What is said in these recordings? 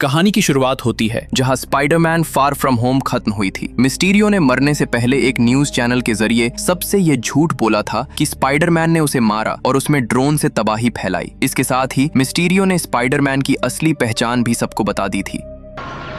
कहानी की शुरुआत होती है जहां स्पाइडरमैन फार फ्रॉम होम खत्म हुई थी। मिस्टीरियो ने मरने से पहले एक न्यूज चैनल के जरिए सबसे ये झूठ बोला था कि स्पाइडरमैन ने उसे मारा और उसमें ड्रोन से तबाही फैलाई। इसके साथ ही मिस्टीरियो ने स्पाइडरमैन की असली पहचान भी सबको बता दी थी।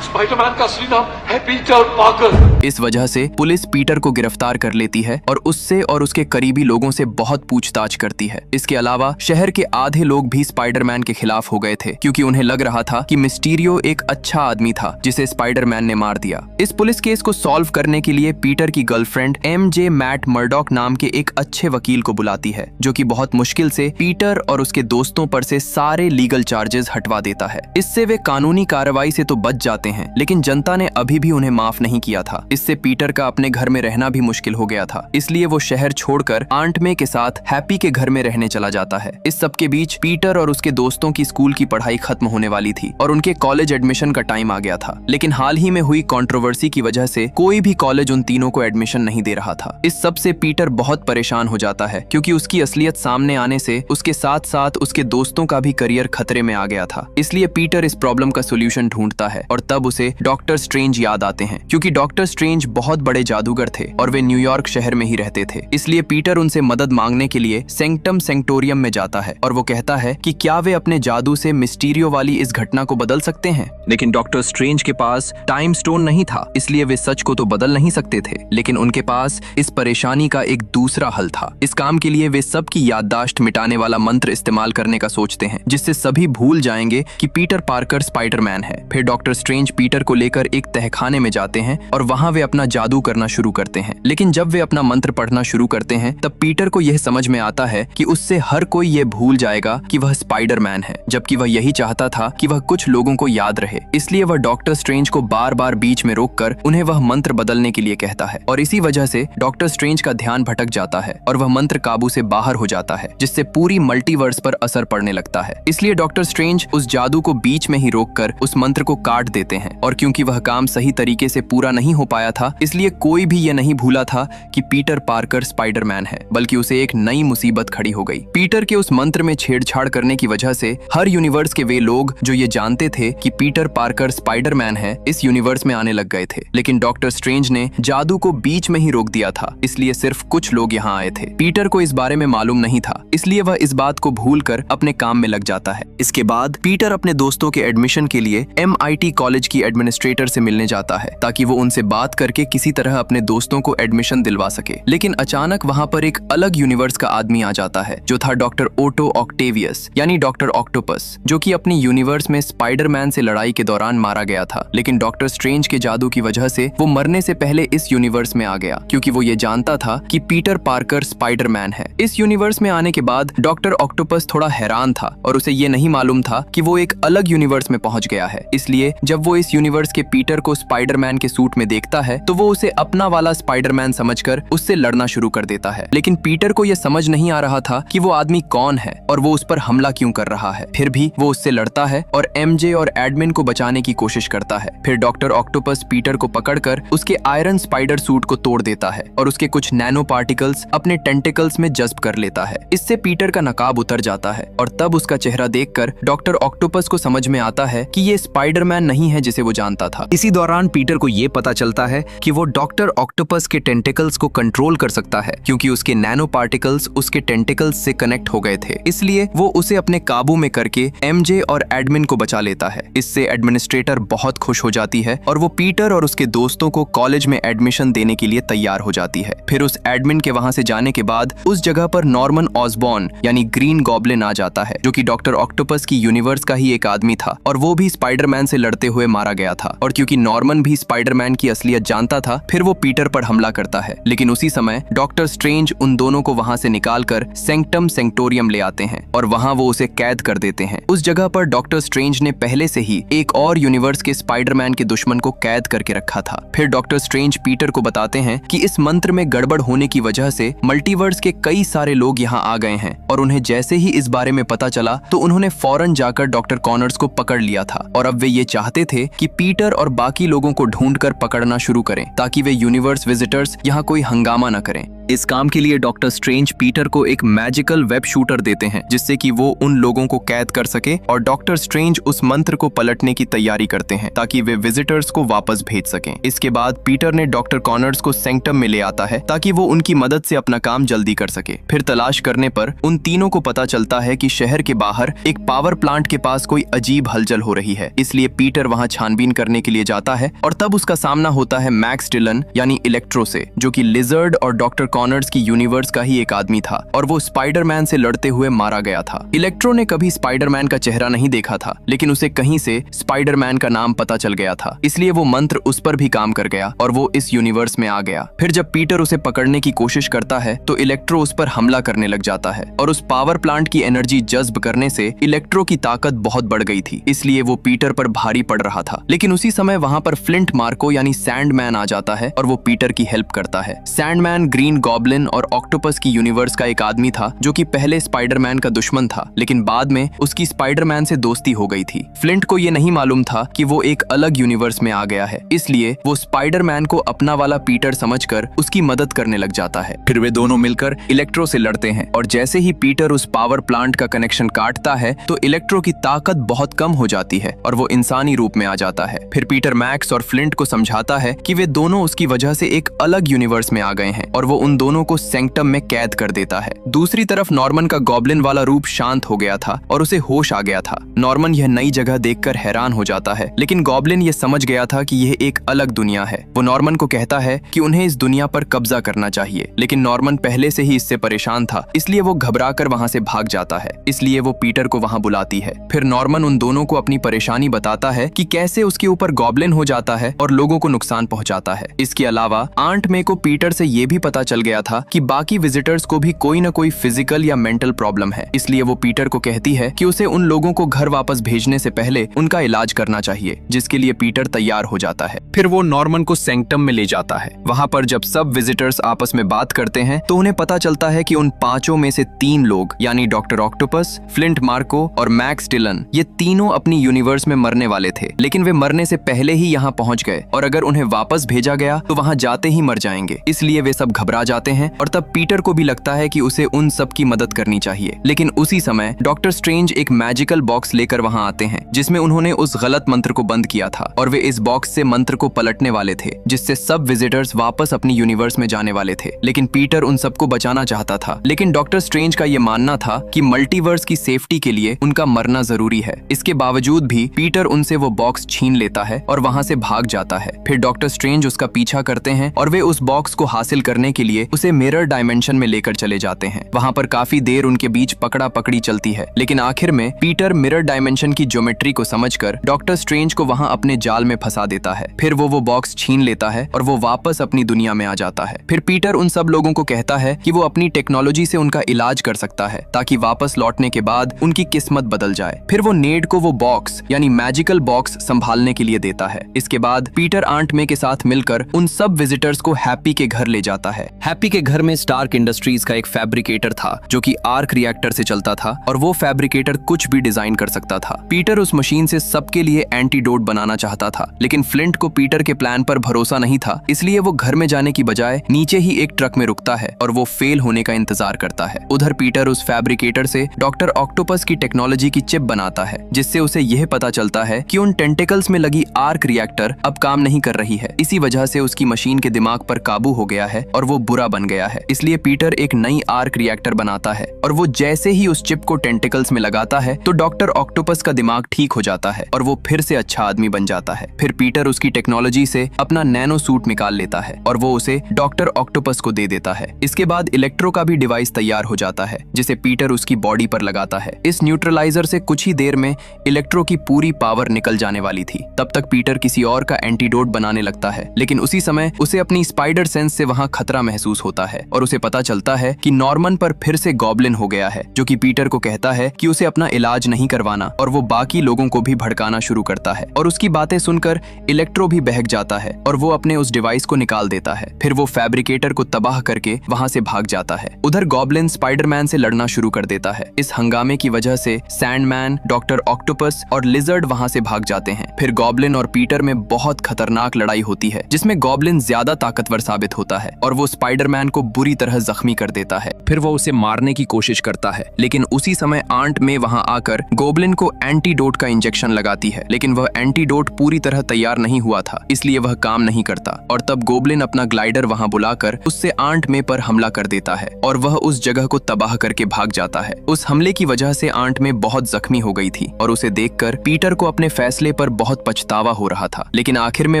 स्पाइडरमैन का असली नाम है पीटर पार्कर। इस वजह से पुलिस पीटर को गिरफ्तार कर लेती है और उससे और उसके करीबी लोगों से बहुत पूछताछ करती है। इसके अलावा शहर के आधे लोग भी स्पाइडरमैन के खिलाफ हो गए थे क्योंकि उन्हें लग रहा था कि मिस्टीरियो एक अच्छा आदमी था जिसे स्पाइडरमैन ने मार दिया। इस पुलिस केस को सॉल्व करने के लिए पीटर की गर्लफ्रेंड MJ मैट मर्डॉक नाम के एक अच्छे वकील को बुलाती है, जो कि बहुत मुश्किल से पीटर और उसके दोस्तों पर से सारे लीगल चार्जेस हटवा देता है। इससे वे कानूनी कार्रवाई से तो बच जाते हैं, लेकिन जनता ने अभी भी उन्हें माफ नहीं किया था। इससे पीटर का अपने घर में रहना भी मुश्किल हो गया था, इसलिए वो शहर छोड़कर आंट मे के साथ हैप्पी के घर में रहने चला जाता है। इस सब के बीच पीटर और उसके दोस्तों की स्कूल की पढ़ाई खत्म होने वाली थी और उनके कॉलेज एडमिशन का टाइम आ गया था, लेकिन हाल ही में हुई कंट्रोवर्सी की वजह से कोई भी कॉलेज उन तीनों को एडमिशन नहीं दे रहा था। इस सब से पीटर बहुत परेशान हो जाता है क्योंकि उसकी असलियत सामने आने से उसके साथ साथ उसके दोस्तों का भी करियर खतरे में आ गया था। इसलिए पीटर इस प्रॉब्लम का सोल्यूशन ढूंढता है और तब उसे डॉक्टर स्ट्रेंज याद आते हैं, क्योंकि डॉक्टर स्ट्रेंज बहुत बड़े जादूगर थे और वे न्यूयॉर्क शहर में ही रहते थे। इसलिए पीटर उनसे मदद मांगने के लिए सेंक्टम सेंक्टोरियम में जाता है और वो कहता है कि क्या वे अपने जादू से मिस्टीरियो वाली इस घटना को बदल सकते हैं। लेकिन डॉक्टर स्ट्रेंज के पास टाइम स्टोन नहीं था, इसलिए वे सच को तो बदल नहीं सकते थे, लेकिन उनके पास इस परेशानी का एक दूसरा हल था। इस काम के लिए वे सबकी याददाश्त मिटाने वाला मंत्र इस्तेमाल करने का सोचते हैं, जिससे सभी भूल जाएंगे कि पीटर पार्कर स्पाइडरमैन है। फिर डॉक्टर स्ट्रेंज पीटर को लेकर एक तहखाने में जाते हैं और वहां वे अपना जादू करना शुरू करते हैं। लेकिन जब वे अपना मंत्र पढ़ना शुरू करते हैं तब पीटर को यह समझ में आता है कि उससे हर कोई ये भूल जाएगा कि वह स्पाइडरमैन है, जबकि वह यही चाहता था कि वह कुछ लोगों को याद रहे। इसलिए वह डॉक्टर स्ट्रेंज को बार बार बीच में रोककर उन्हें वह मंत्र बदलने के लिए कहता है और इसी वजह से डॉक्टर स्ट्रेंज का ध्यान भटक जाता है और वह मंत्र काबू से बाहर हो जाता है, जिससे पूरी मल्टीवर्स पर असर पड़ने लगता है। इसलिए डॉक्टर स्ट्रेंज उस जादू को बीच में ही रोककर उस मंत्र को काट देते हैं और क्योंकि वह काम सही तरीके से पूरा नहीं हो पाया था, इसलिए कोई भी ये नहीं भूला था कि पीटर पार्कर स्पाइडरमैन है, बल्कि उसे एक नई मुसीबत खड़ी हो गई। पीटर के उस मंत्र में छेड़छाड़ करने की वजह से हर यूनिवर्स के वे लोग जो ये जानते थे कि पीटर पार्कर स्पाइडरमैन है, इस यूनिवर्स में आने लग गए थे। लेकिन डॉक्टर स्ट्रेंज ने जादू को बीच में ही रोक दिया था, इसलिए सिर्फ कुछ लोग यहाँ आए थे। पीटर को इस बारे में मालूम नहीं था, इसलिए वह इस बात को भूलकर अपने काम में लग जाता है। इसके बाद पीटर अपने दोस्तों के एडमिशन के लिए MIT कॉलेज की एडमिनिस्ट्रेटर से मिलने जाता है ताकि वो उनसे बात करके किसी तरह अपने दोस्तों को एडमिशन दिलवा सके। लेकिन अचानक वहां पर एक अलग यूनिवर्स का आदमी आ जाता है जो था डॉक्टर ओटो ऑक्टेवियस यानी डॉक्टर ऑक्टोपस, जो कि अपनी यूनिवर्स में स्पाइडरमैन से लड़ाई के दौरान मारा गया था। लेकिन डॉक्टर स्ट्रेंज के जादू की वजह से वो मरने से पहले इस यूनिवर्स में आ गया, क्योंकि वो ये जानता था कि पीटर पार्कर स्पाइडरमैन है। इस यूनिवर्स में आने के बाद डॉक्टर ऑक्टोपस थोड़ा हैरान था और उसे ये नहीं मालूम था कि वो एक अलग यूनिवर्स में पहुंच गया है। इसलिए जब वो इस यूनिवर्स के पीटर को स्पाइडरमैन के सूट में देखता है तो वो उसे अपना वाला स्पाइडरमैन समझकर उससे लड़ना शुरू कर देता है। लेकिन पीटर को यह समझ नहीं आ रहा था कि वो आदमी कौन है और वो उस पर हमला क्यों कर रहा है। फिर भी वो उससे लड़ता है और MJ और एडमिन को बचाने की कोशिश करता है। फिर डॉक्टर ऑक्टोपस पीटर को पकड़कर उसके आयरन स्पाइडर सूट को तोड़ देता है और उसके कुछ नैनो पार्टिकल्स अपने टेंटिकल्स में जज्ब कर लेता है। इससे पीटर का नकाब उतर जाता है और तब उसका चेहरा देखकर डॉक्टर ऑक्टोपस को समझ में आता है कि ये स्पाइडरमैन नहीं है जिसे वो जानता था। इसी दौरान पीटर को ये पता चलता है कि वो डॉक्टर ऑक्टोपस के टेंटिकल्स को कंट्रोल कर सकता है, क्योंकि उसके नैनो पार्टिकल्स उसके टेंटिकल्स से कनेक्ट हो गए थे। इसलिए वो उसे अपने काबू में करके MJ और एडमिन को बचा लेता है। इससे एडमिनिस्ट्रेटर बहुत खुश हो जाती है और वो पीटर और उसके दोस्तों को कॉलेज में एडमिशन देने के लिए तैयार हो जाती है। फिर उस एडमिन के वहां से जाने के बाद उस जगह पर नॉर्मन ऑसबॉर्न यानी ग्रीन गॉब्लिन आ जाता है, जो कि डॉक्टर ऑक्टोपस की यूनिवर्स का ही एक आदमी था और वो भी स्पाइडरमैन से लड़ते हुए मारा गया था। और क्योंकि नॉर्मन भी स्पाइडरमैन की असलियत जानता था, फिर वो पीटर पर हमला करता है। लेकिन उसी समय डॉक्टर स्ट्रेंज उन दोनों को वहां से निकालकर सेंक्टम सेंक्टोरियम ले आते हैं और वहां वो उसे कैद कर देते हैं। उस जगह पर डॉक्टर स्ट्रेंज ने पहले से ही एक और यूनिवर्स के स्पाइडरमैन के दुश्मन को कैद करके रखा था। फिर डॉक्टर स्ट्रेंज पीटर को बताते हैं कि इस मंत्र में गड़बड़ होने की वजह से मल्टीवर्स के कई सारे लोग यहाँ आ गए हैं और उन्हें जैसे ही इस बारे में पता चला तो उन्होंने फौरन जाकर डॉक्टर कॉनर्स को पकड़ लिया था और अब वे ये चाहते थे कि पीटर और बाकी लोगों को ढूंढकर पकड़ना शुरू करें ताकि वे यूनिवर्स विजिटर्स यहाँ कोई हंगामा न करें। इस काम के लिए डॉक्टर स्ट्रेंज पीटर को एक मैजिकल वेब शूटर देते हैं जिससे कि वो उन लोगों को कैद कर सके और डॉक्टर स्ट्रेंज उस मंत्र को पलटने की तैयारी करते हैं ताकि वे विजिटर्स को वापस भेज सकें। इसके बाद पीटर ने डॉक्टर कॉनर्स को सैंक्टम में ले आता है ताकि वो उनकी मदद से अपना काम जल्दी कर सके। फिर तलाश करने पर उन तीनों को पता चलता है कि शहर के बाहर एक पावर प्लांट के पास कोई अजीब हलचल हो रही है, इसलिए पीटर वहां छानबीन करने के लिए जाता है और तब उसका सामना होता है मैक्स डिलन यानी इलेक्ट्रो से, जो कि लिजर्ड और डॉक्टर कॉनर्स की यूनिवर्स का ही एक आदमी था और वो स्पाइडरमैन से लड़ते हुए मारा गया था। इलेक्ट्रो ने कभी स्पाइडरमैन का चेहरा नहीं देखा था, लेकिन उसे कहीं से स्पाइडरमैन का नाम पता चल गया था, इसलिए वो मंत्र उस पर भी काम कर गया और वो इस यूनिवर्स में आ गया। फिर जब पीटर उसे पकड़ने की कोशिश करता है तो इलेक्ट्रो उस पर हमला करने लग जाता है और उस पावर प्लांट की एनर्जी जज्ब करने से इलेक्ट्रो की ताकत बहुत बढ़ गई थी, इसलिए वो पीटर पर भारी पड़ रहा था। लेकिन उसी समय वहां पर फ्लिंट मार्को यानी सैंडमैन आ जाता है और वो पीटर की हेल्प करता है। सैंडमैन ग्रीन गॉब्लिन और ऑक्टोपस की यूनिवर्स का एक आदमी था जो कि पहले स्पाइडरमैन का दुश्मन था, लेकिन बाद में उसकी स्पाइडरमैन से दोस्ती हो गई थी। फ्लिंट को ये नहीं मालूम था कि वो एक अलग यूनिवर्स में आ गया है, इसलिए वो स्पाइडरमैन को अपना वाला पीटर समझकर उसकी मदद करने लग जाता है। फिर वे दोनों मिलकर इलेक्ट्रो से लड़ते हैं और जैसे ही पीटर उस पावर प्लांट का कनेक्शन काटता है तो इलेक्ट्रो की ताकत बहुत कम हो जाती है और वो इंसानी रूप में आ जाता है। फिर पीटर मैक्स और फ्लिंट को समझाता है कि वे दोनों उसकी वजह से एक अलग यूनिवर्स में आ गए हैं और वो उन दोनों को सैंक्टम में कैद कर देता है। दूसरी तरफ नॉर्मन का गॉब्लिन वाला रूप शांत हो गया था और उसे होश आ गया था। नॉर्मन यह नई जगह देखकर हैरान हो जाता है, लेकिन गॉब्लिन यह समझ गया था कि यह एक अलग दुनिया है। वो नॉर्मन को कहता है कि उन्हें इस दुनिया पर कब्जा करना चाहिए, लेकिन नॉर्मन पहले से ही इससे परेशान था, इसलिए वो घबराकर वहां से भाग जाता है। इसलिए वो पीटर को वहां बुलाती है। फिर नॉर्मन उन दोनों को अपनी परेशानी बताता है कि कैसे उसके ऊपर गॉब्लिन हो जाता है और लोगों को नुकसान पहुंचाता है। इसके अलावा आंट मे को पीटर से ये भी पता चल गया था कि बाकी विजिटर्स को भी कोई न कोई फिजिकल या मेंटल प्रॉब्लम है, इसलिए वो पीटर को कहती है कि उसे उन लोगों को घर वापस भेजने से पहले उनका इलाज करना चाहिए, जिसके लिए पीटर तैयार हो जाता है। फिर वो नॉर्मन को सैंक्टम में ले जाता है। वहां पर जब सब विजिटर्स आपस में बात करते हैं तो उन्हें पता चलता है कि उन पांचों में से 3 लोग यानी डॉक्टर ऑक्टोपस, फ्लिंट मार्को और मैक्स डिलन, ये तीनों अपनी यूनिवर्स में मरने वाले थे, लेकिन वे मरने से पहले ही यहाँ पहुंच गए और अगर उन्हें वापस भेजा गया तो वहां जाते ही मर जाएंगे। इसलिए वे सब घबरा जाते हैं और तब पीटर को भी लगता है कि उसे उन सब की मदद करनी चाहिए। लेकिन उसी समय डॉक्टर स्ट्रेंज एक मैजिकल बॉक्स लेकर वहां आते हैं जिसमें उन्होंने उस गलत मंत्र को बंद किया था और वे इस बॉक्स से मंत्र को पलटने वाले थे, जिससे सब विजिटर्स वापस अपनी यूनिवर्स में जाने वाले थे। लेकिन पीटर उन सबको बचाना चाहता था, लेकिन डॉक्टर स्ट्रेंज का यह मानना था कि मल्टीवर्स की सेफ्टी के लिए उनका मरना जरूरी है। इसके बावजूद भी पीटर उनसे वो बॉक्स छीन लेता है और वहां से भाग जाता है। फिर डॉक्टर स्ट्रेंज उसका पीछा करते हैं और वे उस बॉक्स को हासिल करने के लिए उसे मिरर डायमेंशन में लेकर चले जाते हैं। वहां पर काफी देर उनके बीच पकड़ा पकड़ी चलती है, लेकिन आखिर में पीटर मिरर डायमेंशन की ज्योमेट्री को समझकर डॉक्टर स्ट्रेंज को वहां अपने जाल में फंसा देता है। फिर वो बॉक्स छीन लेता है और वो वापस अपनी दुनिया में आ जाता है। फिर पीटर उन सब लोगों को कहता है कि वो अपनी टेक्नोलॉजी से उनका इलाज कर सकता है ताकि वापस लौटने के बाद उनकी किस्मत बदल जाए। फिर वो नेड को वो बॉक्स यानी मैजिकल बॉक्स संभालने के लिए देता है। इसके बाद पीटर आंट मे के साथ मिलकर उन सब विजिटर्स को हैप्पी के घर ले जाता है। हैप्पी के घर में स्टार्क इंडस्ट्रीज का एक फैब्रिकेटर था जो कि आर्क रिएक्टर से चलता था और वो फैब्रिकेटर कुछ भी डिजाइन कर सकता था। पीटर उस मशीन से सबके लिए एंटीडोट बनाना चाहता था, लेकिन फ्लिंट को पीटर के प्लान पर भरोसा नहीं था, इसलिए वो घर में जाने की बजाय नीचे ही एक ट्रक में रुकता है और वो फेल होने का इंतजार करता है। उधर पीटर उस फैब्रिकेटर से डॉक्टर ऑक्टोपस की टेक्नोलॉजी की चिप बनाता है, जिससे उसे यह पता चलता है कि उन टेंटिकल्स में लगी आर्क रिएक्टर अब काम नहीं कर रही है। इसी वजह से उसकी मशीन के दिमाग पर काबू हो गया है और वो बुरा बन गया है। इसलिए पीटर एक नई आर्क रिएक्टर बनाता है और वो जैसे ही उस चिप को टेंटिकल्स में लगाता है तो डॉक्टर ऑक्टोपस का दिमाग ठीक हो जाता है और वो फिर से अच्छा आदमी बन जाता है। फिर पीटर उसकी टेक्नोलॉजी से अपना नैनो सूट निकाल लेता है और वो उसे डॉक्टर ऑक्टोपस को दे देता है। इसके बाद इलेक्ट्रो का भी डिवाइस तैयार हो जाता है जिसे पीटर उसकी बॉडी पर लगाता है। इस न्यूट्रलाइजर से कुछ ही देर में इलेक्ट्रो की पूरी पावर निकल जाने वाली थी। तब तक पीटर किसी और का एंटीडोट बनाने लगता है, लेकिन उसी समय उसे अपनी स्पाइडर सेंस से वहां खतरा महसूस होता है और उसे पता चलता है कि नॉर्मन पर फिर से गॉब्लिन हो गया है, जो कि पीटर को कहता है कि उसे अपना इलाज नहीं करवाना और वो बाकी लोगों को भी भड़काना शुरू करता है। और उसकी बातें सुनकर इलेक्ट्रो भी बहक जाता है और वो अपने उस डिवाइस को निकाल देता है। फिर वो फैब्रिकेटर को तबाह करके वहां से भाग जाता है। उधर गॉब्लिन स्पाइडरमैन से लड़ना शुरू कर देता है। इस हंगामे की वजह से सैंडमैन, डॉक्टर ऑक्टोपस और लिजर्ड वहां से भाग जाते हैं। फिर गॉब्लिन और पीटर में बहुत खतरनाक लड़ाई होती है, जिसमें गॉब्लिन ज्यादा ताकतवर साबित होता है और वो स्पाइडर स्पाइडरमैन को बुरी तरह जख्मी कर देता है। फिर वो उसे मारने की कोशिश करता है, लेकिन उसी समय आंट में वहां आकर गोब्लिन को एंटीडोट का इंजेक्शन लगाती है, लेकिन वह एंटीडोट पूरी तरह तैयार नहीं हुआ था, इसलिए वह काम नहीं करता। और तब गोब्लिन अपना ग्लाइडर वहां बुलाकर उससे आंट में पर हमला कर देता है और वह उस जगह को तबाह करके भाग जाता है। उस हमले की वजह से आंट में बहुत जख्मी हो गई थी और उसे देखकर पीटर को अपने फैसले पर बहुत पछतावा हो रहा था, लेकिन आखिर में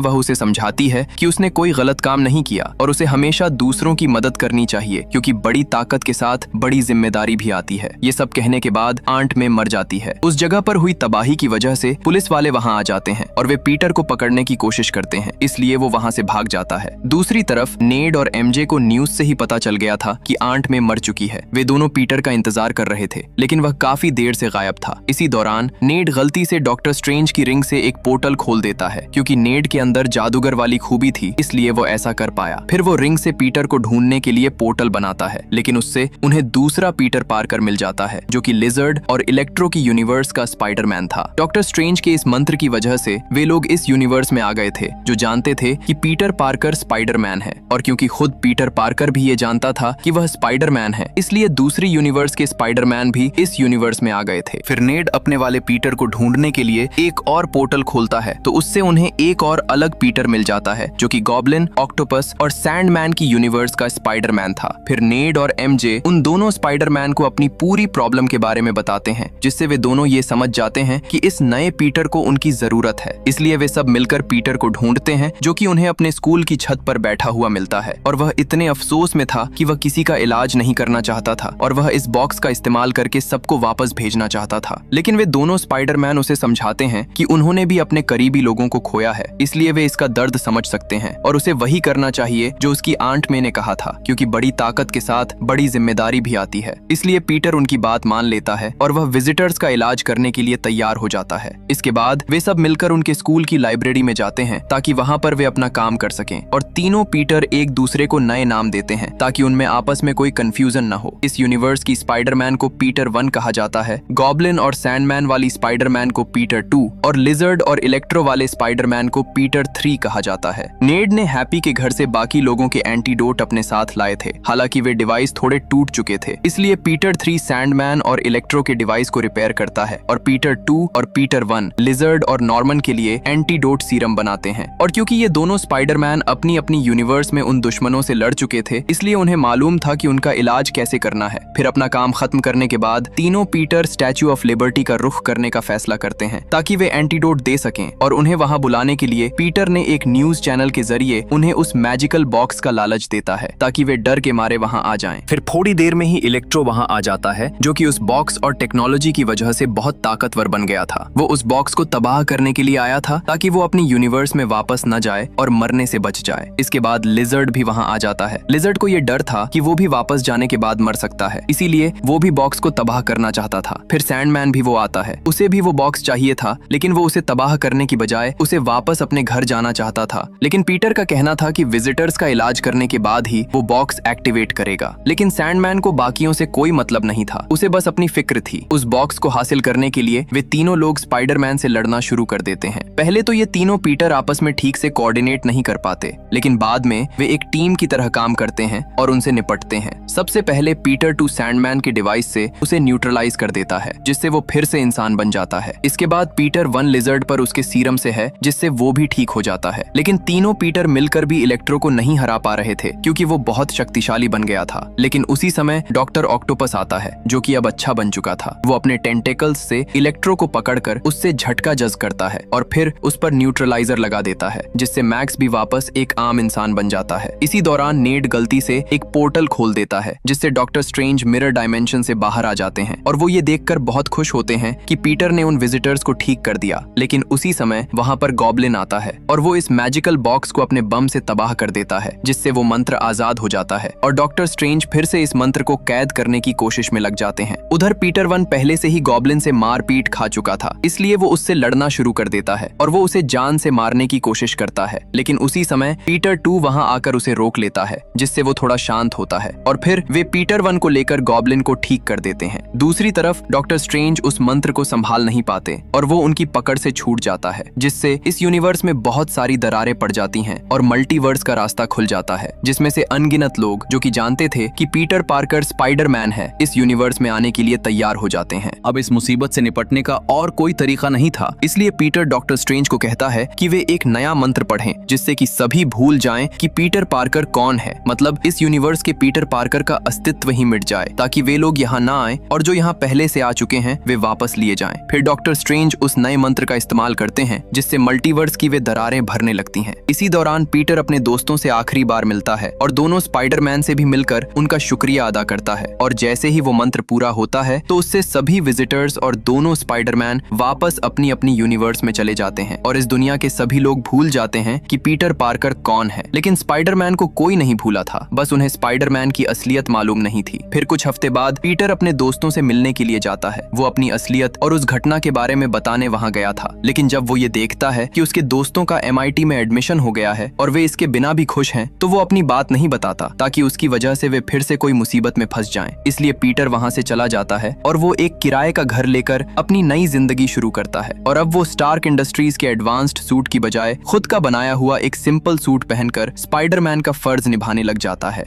वह उसे समझाती है कि उसने कोई गलत काम नहीं किया और उसे हमेशा दूसरों की मदद करनी चाहिए, क्योंकि बड़ी ताकत के साथ बड़ी जिम्मेदारी भी आती है। ये सब कहने के बाद आंट में मर जाती है। उस जगह पर हुई तबाही की वजह से पुलिस वाले वहां आ जाते हैं और वे पीटर को पकड़ने की कोशिश करते हैं, इसलिए वो वहां से भाग जाता है। दूसरी तरफ नेड और एमजे को न्यूज से ही पता चल गया था कि आंट में मर चुकी है। वे दोनों पीटर का इंतजार कर रहे थे, लेकिन वह काफी देर से गायब था। इसी दौरान नेड गलती से डॉक्टर स्ट्रेंज की रिंग से एक पोर्टल खोल देता है, क्योंकि नेड के अंदर जादूगर वाली खूबी थी, इसलिए वो ऐसा कर पाया। फिर वो रिंग से पीटर को ढूंढने के लिए पोर्टल बनाता है, लेकिन उससे उन्हें दूसरा पीटर पार्कर मिल जाता है, जो कि लिजर्ड और इलेक्ट्रो की यूनिवर्स का स्पाइडरमैन था। डॉक्टर स्ट्रेंज के इस मंत्र की वजह से वे लोग इस यूनिवर्स में आ गए थे, जो जानते थे कि पीटर पार्कर स्पाइडरमैन है। और क्योंकि खुद पीटर पार्कर भी ये जानता था कि वह स्पाइडरमैन है, इसलिए दूसरी यूनिवर्स के स्पाइडरमैन भी इस यूनिवर्स में आ गए थे। फिर नेड अपने वाले पीटर को ढूंढने के लिए एक और पोर्टल खोलता है, तो उससे उन्हें एक और अलग पीटर मिल जाता है, जो कि गॉब्लिन, ऑक्टोपस और सैंडमैन की यूनिवर्स का स्पाइडरमैन था। फिर नेड और एमजे उन दोनों स्पाइडरमैन को अपनी पूरी प्रॉब्लम के बारे में बताते हैं, जिससे वे दोनों ये समझ जाते हैं कि इस नए पीटर को उनकी जरूरत है। इसलिए वे सब मिलकर पीटर को ढूंढते हैं, जो कि उन्हें अपने स्कूल की छत पर बैठा हुआ मिलता है। और वह इतने अफसोस में था कि वह किसी का इलाज नहीं करना चाहता था और वह इस बॉक्स का इस्तेमाल करके सबको वापस भेजना चाहता था। लेकिन वे दोनों स्पाइडरमैन उसे समझाते हैं कि उन्होंने भी अपने करीबी लोगों को खोया है, इसलिए वे इसका दर्द समझ सकते हैं और उसे वही करना चाहिए जो उसकी आंट में ने कहा था, क्योंकि बड़ी ताकत के साथ बड़ी जिम्मेदारी भी आती है। इसलिए पीटर उनकी बात मान लेता है और वह विजिटर्स का इलाज करने के लिए तैयार हो जाता है। इसके बाद वे सब मिलकर उनके स्कूल की लाइब्रेरी में जाते हैं, ताकि वहां पर वे अपना काम कर सकें। और तीनों पीटर एक दूसरे को नए नाम देते हैं, ताकि उनमें आपस में कोई कंफ्यूजन न हो। इस यूनिवर्स की स्पाइडरमैन को पीटर 1 कहा जाता है, गॉब्लिन और सैंडमैन वाली स्पाइडरमैन को पीटर 2 और लिजर्ड और इलेक्ट्रो वाले स्पाइडरमैन को पीटर 3 कहा जाता है। नेड ने हैप्पी के घर से बाकी लोगों के एंटीडोट अपने साथ लाए थे, हालांकि वे डिवाइस थोड़े टूट चुके थे, इसलिए पीटर 3 सैंडमैन और इलेक्ट्रो के डिवाइस को रिपेयर करता है और पीटर 2 और पीटर 1 लिजर्ड और नॉर्मन के लिए एंटीडोट सीरम बनाते हैं। और क्योंकि ये दोनों स्पाइडरमैन अपनी अपनी यूनिवर्स में उन दुश्मनों से लड़ चुके थे, इसलिए उन्हें मालूम था कि उनका इलाज कैसे करना है। फिर अपना काम खत्म करने के बाद तीनों पीटर स्टैच्यू ऑफ लिबर्टी का रुख करने का फैसला करते हैं, ताकि वे एंटीडोट दे सकें। और उन्हें वहां बुलाने के लिए पीटर ने एक न्यूज चैनल के जरिए उन्हें उस मैजिकल बॉक्स का लालच देता है, ताकि वे डर के मारे वहां आ जाएं। फिर थोड़ी देर में ही इलेक्ट्रो वहां आ जाता है, जो कि उस बॉक्स और टेक्नोलॉजी की वजह से बहुत ताकतवर बन गया था। वो उस बॉक्स को तबाह करने के लिए आया था, ताकि वो अपनी यूनिवर्स में वापस न जाए और मरने से बच जाए। इसके बाद लिजर्ड भी वहां आ जाता है। लिजर्ड को ये डर था कि वो भी वापस जाने के बाद मर सकता है, इसीलिए वो भी बॉक्स को तबाह करना चाहता था। फिर सैंडमैन भी वो आता है, उसे भी वो बॉक्स चाहिए था, लेकिन वो उसे तबाह करने की बजाय उसे वापस अपने घर जाना चाहता था। लेकिन पीटर का कहना था कि विजिटर्स का इलाज करने के बाद ही वो बॉक्स एक्टिवेट करेगा। लेकिन सैंडमैन को बाकियों से कोई मतलब नहीं था, उसे बस अपनी फिक्र थी। उस बॉक्स को हासिल करने के लिए वे तीनों लोग स्पाइडरमैन से लड़ना शुरू कर देते हैं। पहले तो ये तीनों पीटर आपस में ठीक से कोऑर्डिनेट नहीं कर पाते, लेकिन बाद में वे एक टीम की तरह काम करते हैं और उनसे निपटते हैं। सबसे पहले पीटर 2 सैंडमैन के डिवाइस से उसे न्यूट्रलाइज कर देता है, जिससे वो फिर से इंसान बन जाता है। इसके बाद पीटर 1 लिजर्ड पर उसके सीरम से है, जिससे वो भी ठीक हो जाता है। लेकिन तीनों पीटर मिलकर भी इलेक्ट्रो को नहीं हरा पा रहे थे, क्योंकि वो बहुत शक्तिशाली बन गया था। लेकिन उसी समय डॉक्टर ऑक्टोपस आता है, जो कि अब अच्छा बन चुका था। वो अपने टेंटेकल्स से इलेक्ट्रो को पकड़कर उससे झटका जज्ब करता है और फिर उस पर न्यूट्रलाइजर लगा देता है, जिससे मैक्स भी वापस एक आम इंसान बन जाता है। इसी दौरान नेड गलती से एक पोर्टल खोल देता है, जिससे डॉक्टर स्ट्रेंज मिरर डायमेंशन से बाहर आ जाते हैं और वो ये देखकर बहुत खुश होते हैं कि पीटर ने उन विजिटर्स को ठीक कर दिया। लेकिन उसी समय वहां पर गॉब्लिन आता है और वो इस मैजिकल बॉक्स को अपने बम से तबाह कर देता है, जिससे वो मंत्र आजाद हो जाता है और डॉक्टर स्ट्रेंज फिर से इस मंत्र को कैद करने की कोशिश में लग जाते हैं। उधर पीटर 1 पहले से ही गॉब्लिन से मारपीट खा चुका था, इसलिए वो उससे लड़ना शुरू कर देता है और वो उसे जान से मारने की कोशिश करता है। लेकिन उसी समय पीटर 2 वहां आकर उसे रोक लेता है, जिससे वो थोड़ा शांत होता है और फिर वे पीटर 1 को लेकर गॉब्लिन को ठीक कर देते हैं। दूसरी तरफ डॉक्टर स्ट्रेंज उस मंत्र को संभाल नहीं पाते और वो उनकी पकड़ से छूट जाता है, जिससे इस यूनिवर्स में बहुत सारी दरारें पड़ जाती हैं और मल्टीवर्स का रास्ता खुल जाता है, जिसमें जिसमें से अनगिनत लोग जो कि जानते थे कि पीटर पार्कर स्पाइडरमैन है इस यूनिवर्स में आने के लिए तैयार हो जाते हैं। अब इस मुसीबत से निपटने का और कोई तरीका नहीं था, इसलिए पीटर डॉक्टर स्ट्रेंज को कहता है कि वे एक नया मंत्र पढ़ें जिससे कि सभी भूल जाएं कि पीटर पार्कर कौन है, मतलब इस यूनिवर्स के पीटर पार्कर का अस्तित्व ही मिट जाए, ताकि वे लोग यहाँ ना आए और जो यहाँ पहले से आ चुके हैं वे वापस लिए जाएं। फिर डॉक्टर स्ट्रेंज उस नए मंत्र का इस्तेमाल करते हैं जिससे मल्टीवर्स की वे दरारें भरने लगती हैं। इसी दौरान पीटर अपने दोस्तों से आखिरी बार मिलता है और दोनों स्पाइडरमैन से भी मिलकर उनका शुक्रिया अदा करता है। और जैसे ही वो मंत्र पूरा होता है तो उससे सभी विजिटर्स और दोनों स्पाइडरमैन वापस अपनी अपनी यूनिवर्स में चले जाते हैं और इस दुनिया के सभी लोग भूल जाते हैं कि पीटर पार्कर कौन है। लेकिन स्पाइडरमैन को कोई नहीं भूला था, बस उन्हें स्पाइडरमैन की असलियत मालूम नहीं थी। फिर कुछ हफ्ते बाद पीटर अपने दोस्तों से मिलने के लिए जाता है। वो अपनी असलियत और उस घटना के बारे में बताने वहां गया था, लेकिन जब वो ये देखता है कि उसके दोस्तों का MIT में एडमिशन हो गया है और वे इसके बिना भी खुश हैं, तो वो अपनी बात नहीं बताता ताकि उसकी वजह से वे फिर से कोई मुसीबत में फंस जाएं। इसलिए पीटर वहां से चला जाता है और वो एक किराए का घर लेकर अपनी नई जिंदगी शुरू करता है। और अब वो स्टार्क इंडस्ट्रीज के एडवांस्ड सूट की बजाय खुद का बनाया हुआ एक सिंपल सूट पहनकर स्पाइडरमैन का फर्ज निभाने लग जाता है।